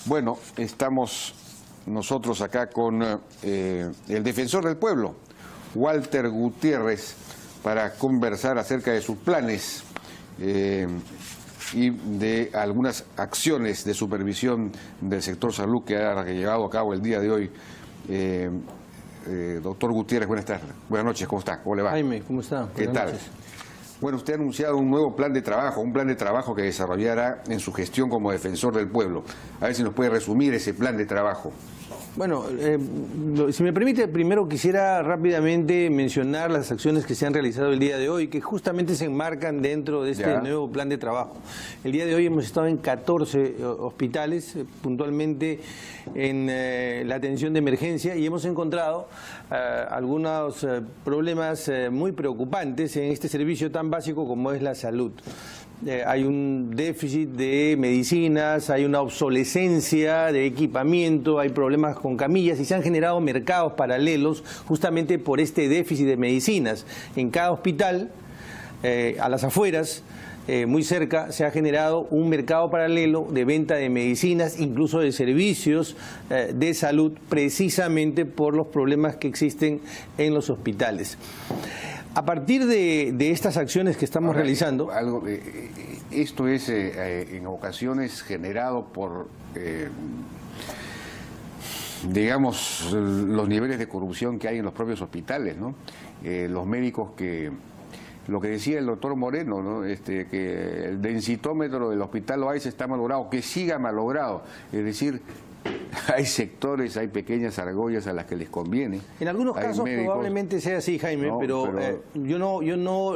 Bueno, estamos nosotros acá con el defensor del pueblo, Walter Gutiérrez, para conversar acerca de sus planes y de algunas acciones de supervisión del sector salud que ha llevado a cabo el día de hoy. Doctor Gutiérrez, buenas noches, ¿cómo está? ¿Cómo le va? Jaime, ¿cómo está? ¿Qué tal? Bueno, usted ha anunciado un nuevo plan de trabajo que desarrollará en su gestión como defensor del pueblo. A ver si nos puede resumir ese plan de trabajo. Bueno, si me permite, primero quisiera rápidamente mencionar las acciones que se han realizado el día de hoy, que justamente se enmarcan dentro de este nuevo plan de trabajo. El día de hoy hemos estado en 14 hospitales, puntualmente en la atención de emergencia, y hemos encontrado algunos problemas muy preocupantes en este servicio tan básico como es la salud. Hay un déficit de medicinas, hay una obsolescencia de equipamiento, hay problemas con camillas y se han generado mercados paralelos justamente por este déficit de medicinas. En cada hospital, a las afueras, muy cerca, se ha generado un mercado paralelo de venta de medicinas, incluso de servicios de salud, precisamente por los problemas que existen en los hospitales. A partir de estas acciones que estamos realizando... Esto es en ocasiones generado por, digamos, los niveles de corrupción que hay en los propios hospitales, ¿no? Los médicos que... Lo que decía el doctor Moreno, ¿no? Que el densitómetro del hospital Loaiza está malogrado, que siga malogrado. Es decir, hay sectores, hay pequeñas argollas a las que les conviene. En algunos casos probablemente sea así, Jaime, no, pero yo no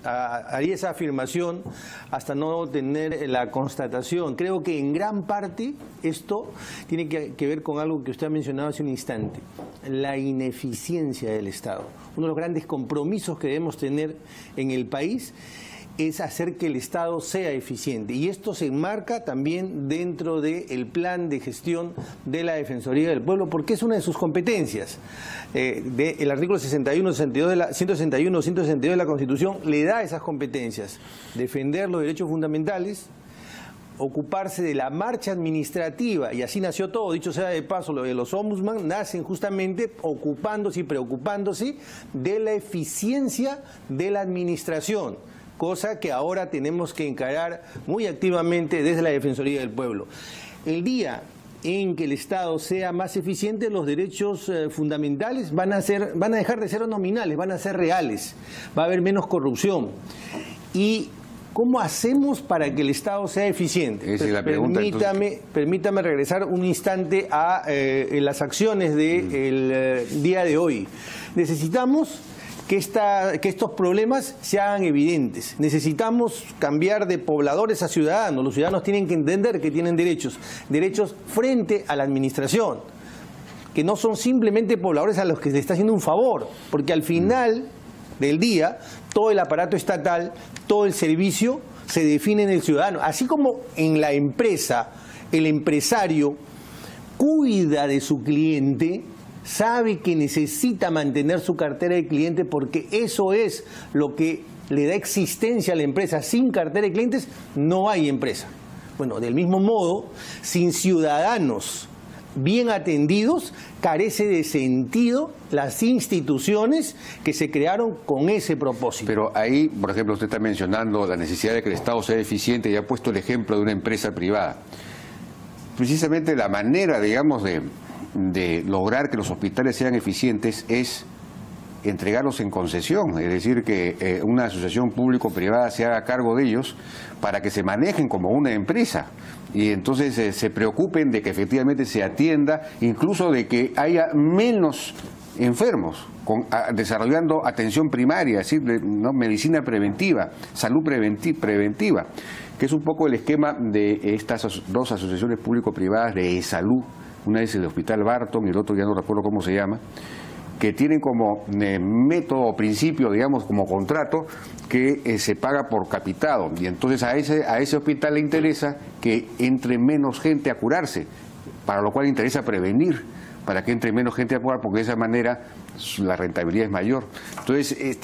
haría esa afirmación hasta no tener la constatación. Creo que en gran parte esto tiene que ver con algo que usted ha mencionado hace un instante, la ineficiencia del Estado. Uno de los grandes compromisos que debemos tener en el país es hacer que el Estado sea eficiente, y esto se enmarca también dentro del plan de gestión de la Defensoría del Pueblo, porque es una de sus competencias. El artículo 161, 162 de la Constitución le da esas competencias: defender los derechos fundamentales, ocuparse de la marcha administrativa, y así nació todo. Dicho sea de paso, lo de los ombudsman nacen justamente ocupándose y preocupándose de la eficiencia de la administración, cosa que ahora tenemos que encarar muy activamente desde la Defensoría del Pueblo. El día en que el Estado sea más eficiente, los derechos fundamentales van a dejar de ser nominales, van a ser reales, va a haber menos corrupción. Y ¿cómo hacemos para que el Estado sea eficiente? Esa es la pregunta, permítame regresar un instante a las acciones del día de hoy. Necesitamos que estos problemas se hagan evidentes. Necesitamos cambiar de pobladores a ciudadanos. Los ciudadanos tienen que entender que tienen derechos frente a la administración, que no son simplemente pobladores a los que se está haciendo un favor, porque al final del día todo el aparato estatal, todo el servicio se define en el ciudadano. Así como en la empresa el empresario cuida de su cliente, sabe que necesita mantener su cartera de cliente porque eso es lo que le da existencia a la empresa. Sin cartera de clientes no hay empresa. Bueno, del mismo modo, sin ciudadanos bien atendidos, carece de sentido las instituciones que se crearon con ese propósito. Pero ahí, por ejemplo, usted está mencionando la necesidad de que el Estado sea eficiente y ha puesto el ejemplo de una empresa privada. Precisamente la manera, digamos, de lograr que los hospitales sean eficientes es entregarlos en concesión, es decir, que una asociación público-privada se haga cargo de ellos para que se manejen como una empresa y entonces se preocupen de que efectivamente se atienda, incluso de que haya menos enfermos, desarrollando atención primaria, es decir, medicina preventiva, salud preventiva, que es un poco el esquema de estas dos asociaciones público-privadas de salud. Una es el Hospital Barton y el otro ya no recuerdo cómo se llama, que tienen como método o principio, digamos, como contrato, que se paga por capitado. Y entonces a ese hospital le interesa que entre menos gente a curarse, para lo cual interesa prevenir, para que entre menos gente a curar, porque de esa manera la rentabilidad es mayor. Entonces,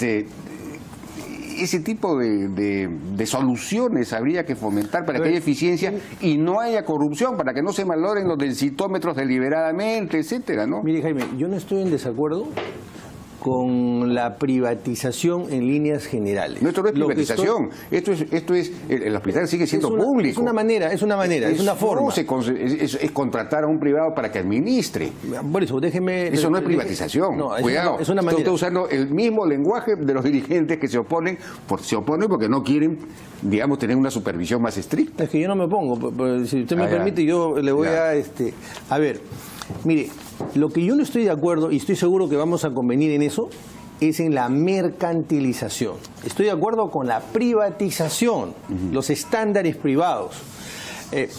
ese tipo de soluciones habría que fomentar para que haya eficiencia y no haya corrupción, para que no se malogren los densitómetros deliberadamente, etcétera, ¿no? Mire, Jaime, yo no estoy en desacuerdo con la privatización en líneas generales. No, esto no es privatización, esto es el hospital sigue siendo público. Es una manera, es una forma. Es contratar a un privado para que administre. Por eso, déjeme... Eso no es privatización. No, cuidado, es una manera. Está usando el mismo lenguaje de los dirigentes que se oponen porque no quieren, digamos, tener una supervisión más estricta. Es que yo no me opongo, si usted me permite, yo le voy a ver, mire, lo que yo no estoy de acuerdo, y estoy seguro que vamos a convenir en eso, es en la mercantilización. Estoy de acuerdo con la privatización, los estándares privados.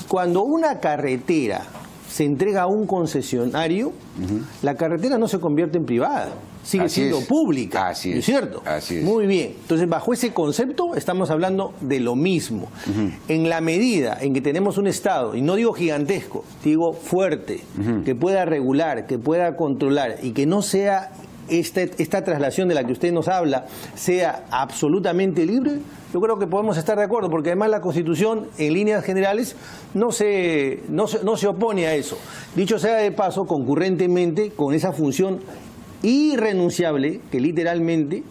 Cuando una carretera se entrega a un concesionario, la carretera no se convierte en privada, sigue siendo pública, ¿no es cierto? Así es. Muy bien. Entonces, bajo ese concepto estamos hablando de lo mismo. En la medida en que tenemos un Estado, y no digo gigantesco, digo fuerte, que pueda regular, que pueda controlar y que no sea esta traslación de la que usted nos habla sea absolutamente libre, yo creo que podemos estar de acuerdo, porque además la Constitución, en líneas generales, no se opone a eso. Dicho sea de paso, concurrentemente con esa función irrenunciable que literalmente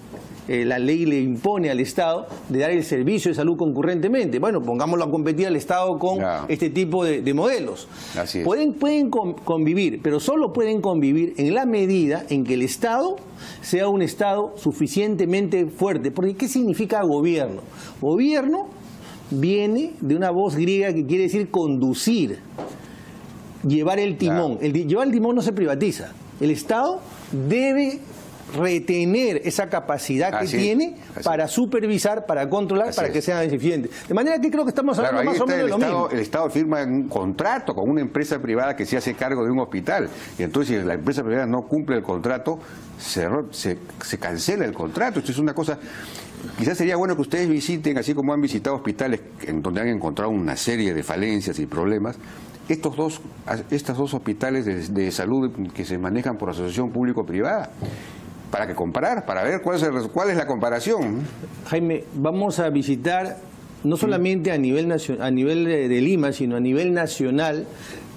la ley le impone al Estado de dar el servicio de salud concurrentemente. Bueno, pongámoslo a competir al Estado con este tipo de modelos. Así es. Pueden convivir, pero solo pueden convivir en la medida en que el Estado sea un Estado suficientemente fuerte. Porque ¿qué significa gobierno? Gobierno viene de una voz griega que quiere decir conducir, llevar el timón. Llevar el timón no se privatiza. El Estado debe retener esa capacidad que tiene para supervisar, para controlar, para que sea eficiente. De manera que creo que estamos hablando más o menos de lo mismo. El Estado firma un contrato con una empresa privada que se hace cargo de un hospital. Y entonces, si la empresa privada no cumple el contrato, se cancela el contrato. Esto es una cosa... Quizás sería bueno que ustedes visiten, así como han visitado hospitales en donde han encontrado una serie de falencias y problemas, estos dos hospitales de salud que se manejan por asociación público-privada, para comparar, para ver cuál es la comparación. Jaime, vamos a visitar no solamente a nivel de Lima, sino a nivel nacional,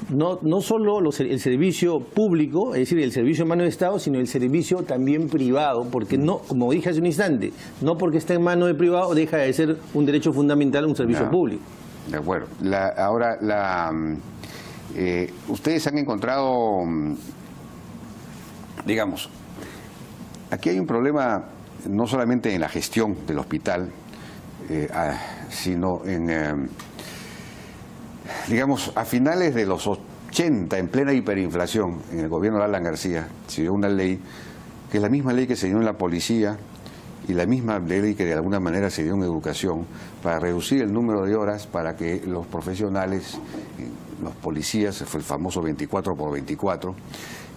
no solo el servicio público, es decir, el servicio en mano de Estado, sino el servicio también privado, porque no, como dije hace un instante, no porque está en mano de privado deja de ser un derecho fundamental un servicio público. De acuerdo. Ustedes han encontrado, digamos, aquí hay un problema no solamente en la gestión del hospital, sino en, digamos, a finales de los 80, en plena hiperinflación, en el gobierno de Alan García, se dio una ley, que es la misma ley que se dio en la policía y la misma ley que de alguna manera se dio en educación, para reducir el número de horas para que los profesionales, los policías, fue el famoso 24 por 24,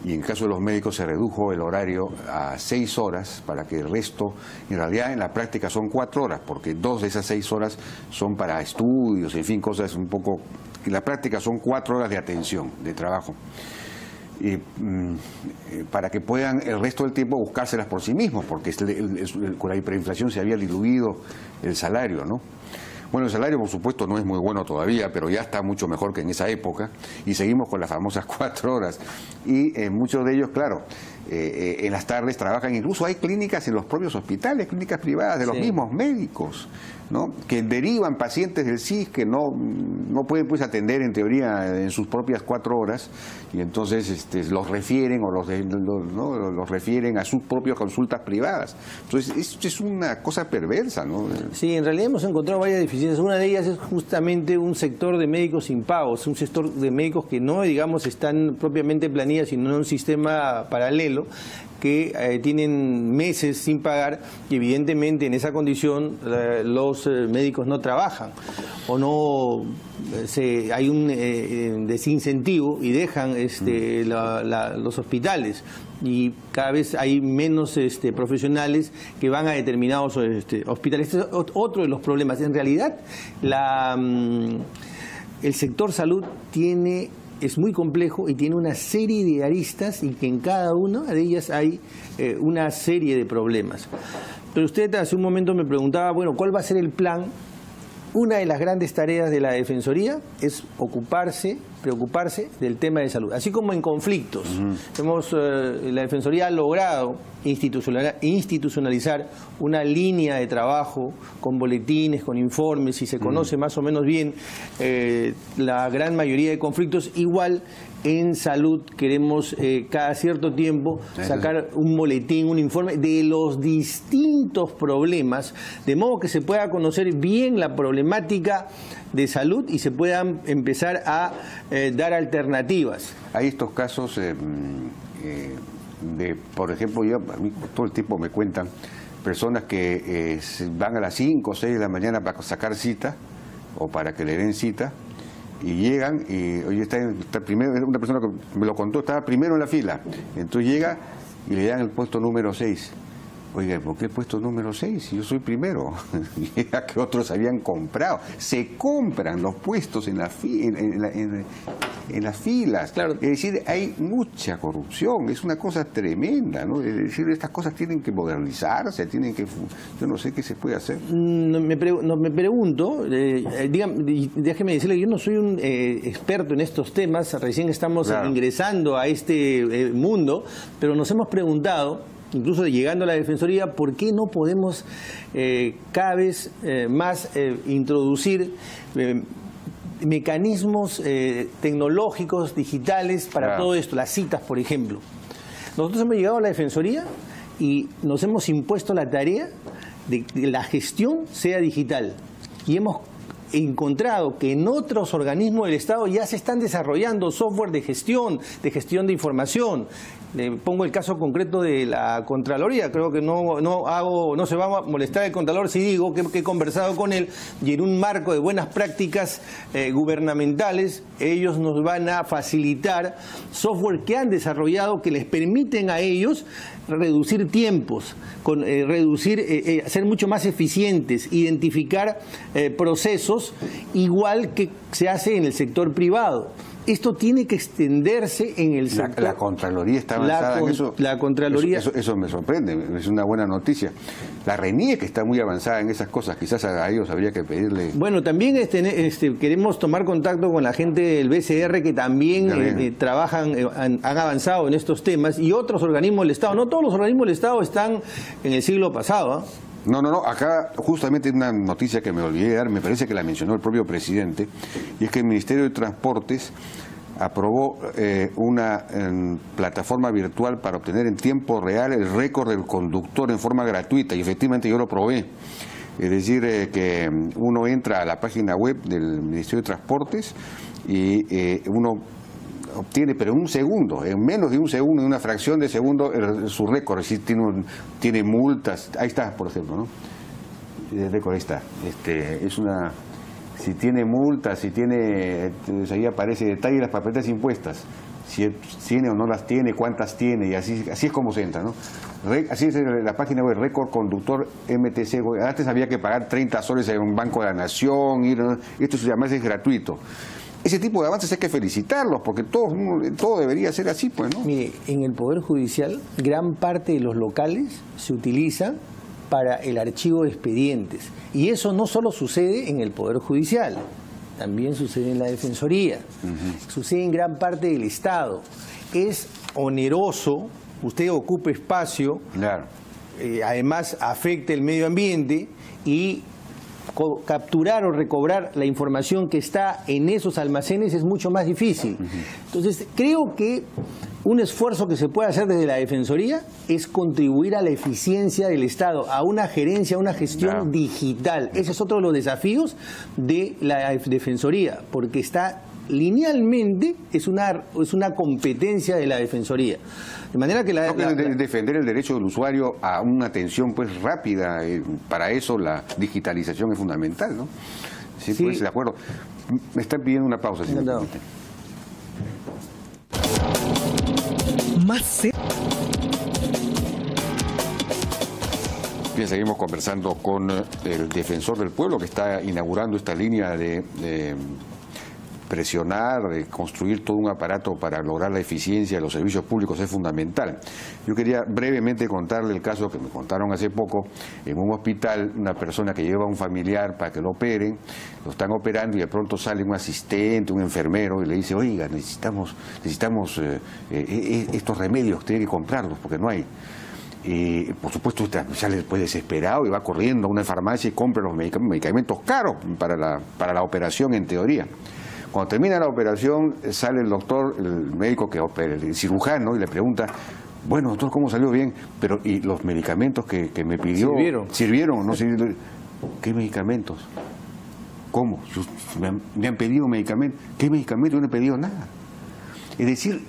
y en caso de los médicos se redujo el horario a 6 horas para que el resto, en realidad en la práctica son 4 horas, porque 2 de esas 6 horas son para estudios, en fin, cosas un poco... En la práctica son 4 horas de atención, de trabajo, para que puedan el resto del tiempo buscárselas por sí mismos, porque con la hiperinflación se había diluido el salario, ¿no? Bueno, el salario, por supuesto, no es muy bueno todavía, pero ya está mucho mejor que en esa época, y seguimos con las famosas 4 horas. Y muchos de ellos, claro, en las tardes trabajan, incluso hay clínicas en los propios hospitales, clínicas privadas de los mismos médicos, ¿no?, que derivan pacientes del CIS que no pueden pues atender en teoría en sus propias 4 horas, y entonces los refieren o los refieren a sus propias consultas privadas. Entonces esto es una cosa perversa, ¿no? Sí, en realidad hemos encontrado varias deficiencias. Una de ellas es justamente un sector de médicos impagos, un sector de médicos que no, digamos, están propiamente en planilla, sino en un sistema paralelo, que tienen meses sin pagar, y evidentemente en esa condición los médicos no trabajan o no hay un desincentivo y dejan los hospitales, y cada vez hay menos profesionales que van a determinados hospitales. Este es otro de los problemas. En realidad el sector salud tiene es muy complejo y tiene una serie de aristas y que en cada una de ellas hay una serie de problemas. Pero usted hace un momento me preguntaba, bueno, ¿cuál va a ser el plan? Una de las grandes tareas de la Defensoría es preocuparse del tema de salud. Así como en conflictos, la Defensoría ha logrado institucionalizar una línea de trabajo con boletines, con informes, y se conoce más o menos bien la gran mayoría de conflictos. Igual en salud queremos cada cierto tiempo sacar un boletín, un informe de los distintos problemas, de modo que se pueda conocer bien la problemática de salud y se puedan empezar a dar alternativas. Hay estos casos por ejemplo, a mí todo el tiempo me cuentan personas que van a las 5 o 6 de la mañana para sacar cita o para que le den cita, y llegan y hoy está primero, una persona que me lo contó, estaba primero en la fila, entonces llega y le dan el puesto número 6. Oiga, ¿por qué el puesto número 6? Si yo soy primero. Llega que otros habían comprado. Se compran los puestos en las filas. Claro. Es decir, hay mucha corrupción. Es una cosa tremenda, ¿no? Es decir, estas cosas tienen que modernizarse, yo no sé qué se puede hacer. Me pregunto, déjeme decirle, yo no soy un experto en estos temas, recién estamos ingresando a este mundo, pero nos hemos preguntado, incluso llegando a la Defensoría, ¿por qué no podemos cada vez más introducir mecanismos tecnológicos, digitales para todo esto? Las citas, por ejemplo. Nosotros hemos llegado a la Defensoría y nos hemos impuesto la tarea de que la gestión sea digital. Y hemos encontrado que en otros organismos del Estado ya se están desarrollando software de gestión de información. Le pongo el caso concreto de la Contraloría. Creo que no se va a molestar el Contralor si digo que he conversado con él, y en un marco de buenas prácticas gubernamentales, ellos nos van a facilitar software que han desarrollado que les permiten a ellos reducir tiempos, ser mucho más eficientes, identificar procesos igual que se hace en el sector privado. Esto tiene que extenderse en el sector. La Contraloría está avanzada en eso. La Contraloría. Eso me sorprende, es una buena noticia. La RENIEC está muy avanzada en esas cosas, quizás a ellos habría que pedirle. Bueno, también queremos tomar contacto con la gente del BCR que también han avanzado en estos temas, y otros organismos del Estado. No todos los organismos del Estado están en el siglo pasado, ¿eh? No, acá justamente una noticia que me olvidé de dar, me parece que la mencionó el propio presidente, y es que el Ministerio de Transportes aprobó una plataforma virtual para obtener en tiempo real el récord del conductor en forma gratuita, y efectivamente yo lo probé. Es decir, que uno entra a la página web del Ministerio de Transportes y uno obtiene, pero en un segundo, en menos de un segundo, en una fracción de segundo, su récord. Es decir, tiene multas. Ahí está, por ejemplo, ¿no? El récord, ahí está. Si tiene multas, ahí aparece detalle de las papeletas impuestas. Si tiene o no las tiene, cuántas tiene, y así es como se entra, ¿no? Así es la página web, récord conductor MTC. Antes había que pagar 30 soles en un Banco de la Nación, esto además es gratuito. Ese tipo de avances hay que felicitarlos, porque todo debería ser así, pues, ¿no? Mire, en el Poder Judicial, gran parte de los locales se utilizan para el archivo de expedientes. Y eso no solo sucede en el Poder Judicial, también sucede en la Defensoría, sucede en gran parte del Estado. Es oneroso, usted ocupa espacio, además afecta el medio ambiente, y capturar o recobrar la información que está en esos almacenes es mucho más difícil. Entonces, creo que un esfuerzo que se puede hacer desde la Defensoría es contribuir a la eficiencia del Estado, a una gerencia, a una gestión digital. Ese es otro de los desafíos de la Defensoría, porque está linealmente, es una competencia de la Defensoría. De manera que defender el derecho del usuario a una atención pues rápida, para eso la digitalización es fundamental, ¿no? Sí, pues de acuerdo. Me están pidiendo una pausa, si me permiten. Bien, seguimos conversando con el defensor del pueblo que está inaugurando esta línea de presionar, construir todo un aparato para lograr la eficiencia de los servicios públicos es fundamental. Yo quería brevemente contarle el caso que me contaron hace poco en un hospital, una persona que lleva a un familiar para que lo operen, lo están operando y de pronto sale un asistente, un enfermero y le dice, oiga, necesitamos estos remedios, tiene que comprarlos porque no hay. Por supuesto, usted sale después desesperado y va corriendo a una farmacia y compra los medicamentos caros para la operación en teoría. Cuando termina la operación, sale el doctor, el médico que opera, el cirujano, y le pregunta, bueno, doctor, ¿cómo salió bien? Pero, ¿y los medicamentos que me pidió? ¿Sirvieron? ¿No sirvieron? ¿Qué medicamentos? ¿Cómo? ¿Me han pedido medicamentos? ¿Qué medicamentos? Yo no he pedido nada. Es decir,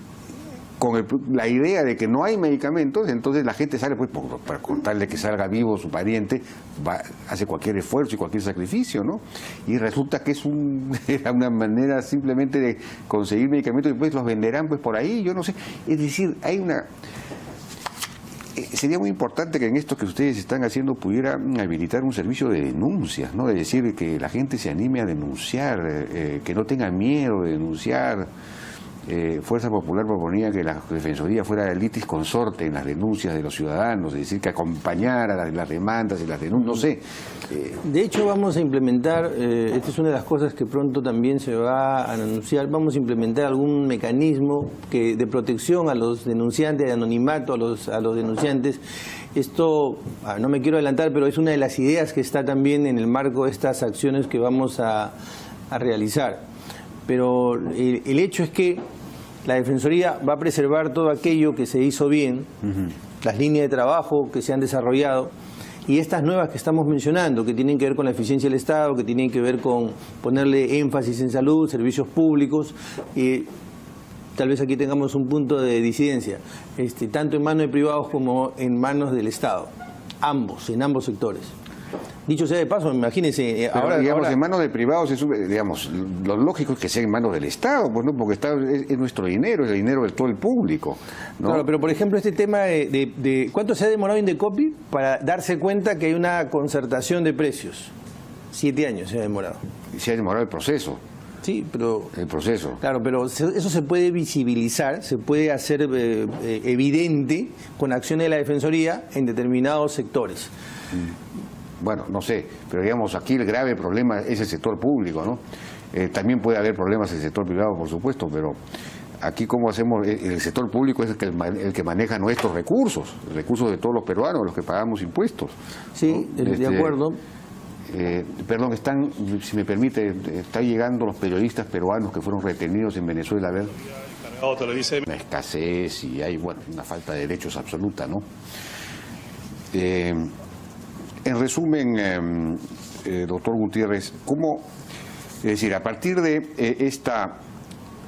con la idea de que no hay medicamentos, entonces la gente sale pues para contarle que salga vivo su pariente, hace cualquier esfuerzo y cualquier sacrificio, ¿no? Y resulta que era una manera simplemente de conseguir medicamentos y después los venderán pues por ahí, yo no sé. Es decir, sería muy importante que en esto que ustedes están haciendo pudieran habilitar un servicio de denuncias, ¿no? De decir que la gente se anime a denunciar, que no tenga miedo de denunciar. Fuerza Popular proponía que la Defensoría fuera el litis consorte en las denuncias de los ciudadanos, es decir, que acompañara las demandas y las denuncias, no sé. De hecho, vamos a implementar, esta es una de las cosas que pronto también se va a anunciar, vamos a implementar algún mecanismo de protección a los denunciantes, de anonimato a los denunciantes. Esto, no me quiero adelantar, pero es una de las ideas que está también en el marco de estas acciones que vamos a realizar. Pero el hecho es que la Defensoría va a preservar todo aquello que se hizo bien, las líneas de trabajo que se han desarrollado y estas nuevas que estamos mencionando, que tienen que ver con la eficiencia del Estado, que tienen que ver con ponerle énfasis en salud, servicios públicos. Tal vez aquí tengamos un punto de disidencia, tanto en manos de privados como en manos del Estado, en ambos sectores. Dicho sea de paso, imagínense, pero, ahora en manos de privados, digamos, lo lógico es que sea en manos del Estado, pues, ¿no? Porque es nuestro dinero, es el dinero de todo el público, ¿no? Claro, pero por ejemplo este tema de ¿cuánto se ha demorado Indecopi para darse cuenta que hay una concertación de precios? 7 años se ha demorado. Se ha demorado el proceso. Sí, pero... El proceso. Claro, pero eso se puede visibilizar, se puede hacer evidente con acciones de la Defensoría en determinados sectores. Bueno, no sé, pero digamos aquí el grave problema es el sector público, ¿no? También puede haber problemas en el sector privado, por supuesto, pero aquí cómo hacemos, el sector público es el que maneja nuestros recursos de todos los peruanos, los que pagamos impuestos. Sí, ¿no? De acuerdo. Perdón, si me permite, están llegando los periodistas peruanos que fueron retenidos en Venezuela, a ver. Una escasez y hay, bueno, una falta de derechos absoluta, ¿no? En resumen, doctor Gutiérrez, es decir, a partir de esta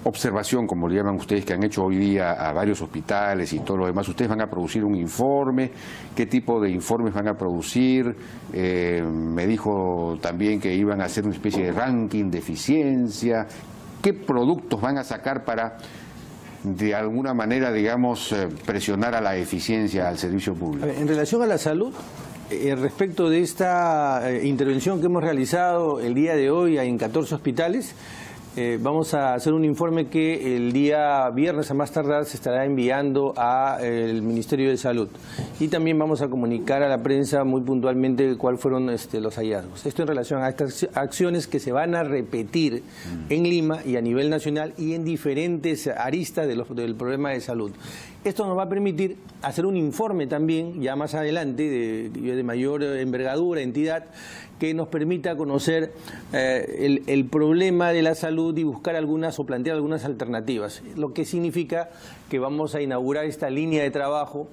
observación, como le llaman ustedes, que han hecho hoy día a varios hospitales y todo lo demás, ustedes van a producir un informe, ¿qué tipo de informes van a producir? Me dijo también que iban a hacer una especie de ranking de eficiencia, ¿qué productos van a sacar para, de alguna manera, digamos, presionar a la eficiencia al servicio público? En relación a la salud, respecto de esta intervención que hemos realizado el día de hoy en 14 hospitales, vamos a hacer un informe que el día viernes a más tardar se estará enviando al Ministerio de Salud. Y también vamos a comunicar a la prensa muy puntualmente cuáles fueron los hallazgos. Esto en relación a estas acciones que se van a repetir en Lima y a nivel nacional y en diferentes aristas del problema de salud. Esto nos va a permitir hacer un informe también, ya más adelante, de mayor envergadura, entidad, que nos permita conocer el problema de la salud y buscar algunas o plantear algunas alternativas. Lo que significa que vamos a inaugurar esta línea de trabajo,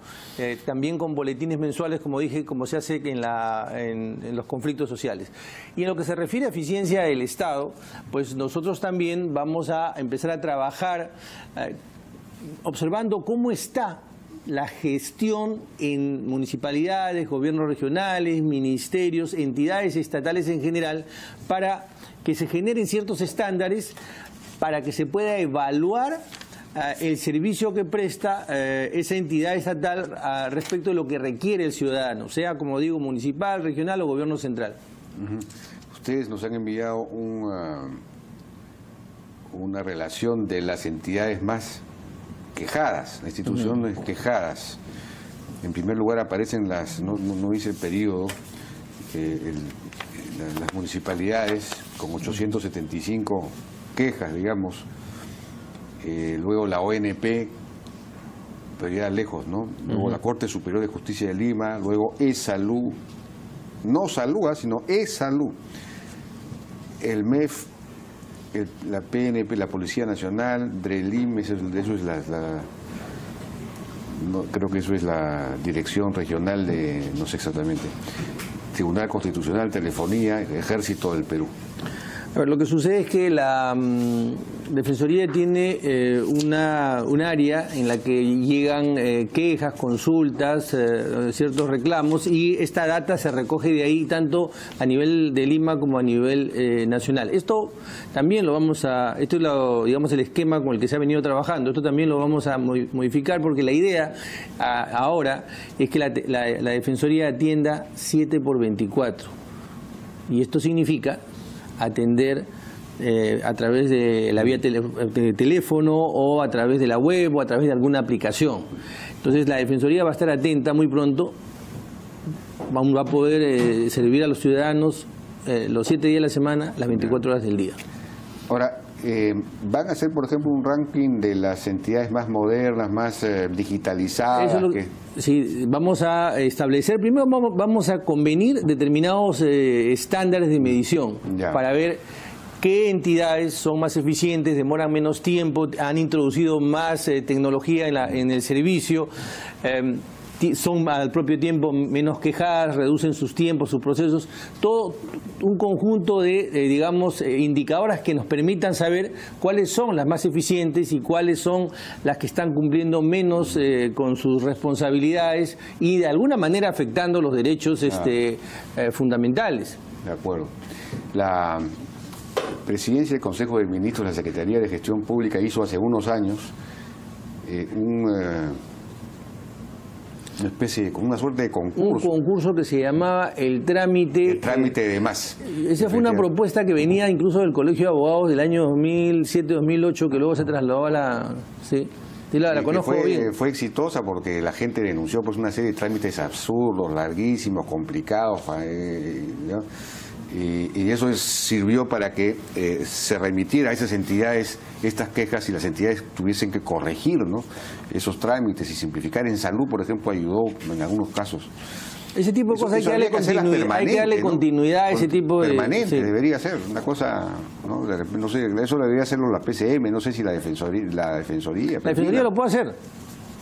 también con boletines mensuales, como dije, como se hace en los conflictos sociales. Y en lo que se refiere a eficiencia del Estado, pues nosotros también vamos a empezar a trabajar observando cómo está la gestión en municipalidades, gobiernos regionales, ministerios, entidades estatales en general, para que se generen ciertos estándares para que se pueda evaluar el servicio que presta esa entidad estatal respecto de lo que requiere el ciudadano, sea, como digo, municipal, regional o gobierno central. Ustedes nos han enviado una relación de las entidades más quejadas, las instituciones quejadas. En primer lugar aparecen no hice el periodo, las municipalidades con 875 quejas, digamos, luego la ONP, pero ya lejos, ¿no? Luego la Corte Superior de Justicia de Lima, luego E-Salud, no Salud, sino E-Salud, el MEF, la PNP, la Policía Nacional, DRELIM, creo que eso es la Dirección Regional de, no sé exactamente, Tribunal Constitucional, Telefonía, Ejército del Perú. A ver, lo que sucede es que la Defensoría tiene un área en la que llegan quejas, consultas, ciertos reclamos, y esta data se recoge de ahí tanto a nivel de Lima como a nivel nacional. Esto también lo vamos a, esto es digamos el esquema con el que se ha venido trabajando, esto también lo vamos a modificar porque la idea ahora es que la Defensoría atienda 7x24, y esto significa atender a través de la vía de teléfono o a través de la web o a través de alguna aplicación. Entonces la Defensoría va a estar atenta muy pronto, va a poder servir a los ciudadanos los 7 días de la semana, las 24 horas del día. Ahora, ¿van a hacer, por ejemplo, un ranking de las entidades más modernas, más digitalizadas? Eso es sí, vamos a establecer, primero vamos a convenir determinados estándares de medición para ver qué entidades son más eficientes, demoran menos tiempo, han introducido más tecnología en el servicio, son al propio tiempo menos quejadas, reducen sus tiempos, sus procesos, todo un conjunto de digamos, indicadores que nos permitan saber cuáles son las más eficientes y cuáles son las que están cumpliendo menos con sus responsabilidades y de alguna manera afectando los derechos fundamentales. De acuerdo. La Presidencia del Consejo de Ministros, la Secretaría de Gestión Pública, hizo hace unos años una especie, como una suerte de concurso. Un concurso que se llamaba el trámite. El trámite de más. Esa fue una propuesta que venía incluso del Colegio de Abogados del año 2007-2008, que luego se trasladó a la... Sí, la conozco bien. Fue exitosa porque la gente denunció pues una serie de trámites absurdos, larguísimos, complicados, ¿no? Y eso sirvió para que se remitiera a esas entidades estas quejas y las entidades tuviesen que corregir, ¿no?, esos trámites y simplificar. En salud, por ejemplo, ayudó en algunos casos. Ese tipo de cosas hay que darle continuidad a ese tipo de... Permanente, sí. Debería ser una cosa, ¿no? No sé, eso debería hacerlo la PCM, no sé si la Defensoría. La Defensoría lo puede hacer.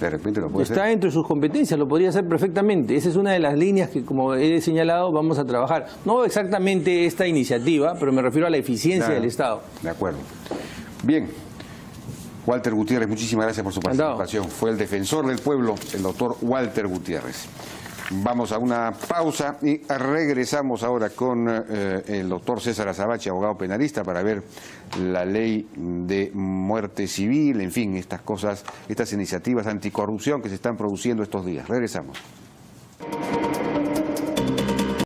De repente lo puede hacer. Está entre sus competencias, lo podría hacer perfectamente. Esa es una de las líneas que, como he señalado, vamos a trabajar. No exactamente esta iniciativa, pero me refiero a la eficiencia del Estado. De acuerdo. Bien. Walter Gutiérrez, muchísimas gracias por su participación. Fue el defensor del pueblo, el doctor Walter Gutiérrez. Vamos a una pausa y regresamos ahora con el doctor César Azabache, abogado penalista, para ver la ley de muerte civil, en fin, estas cosas, estas iniciativas anticorrupción que se están produciendo estos días. Regresamos.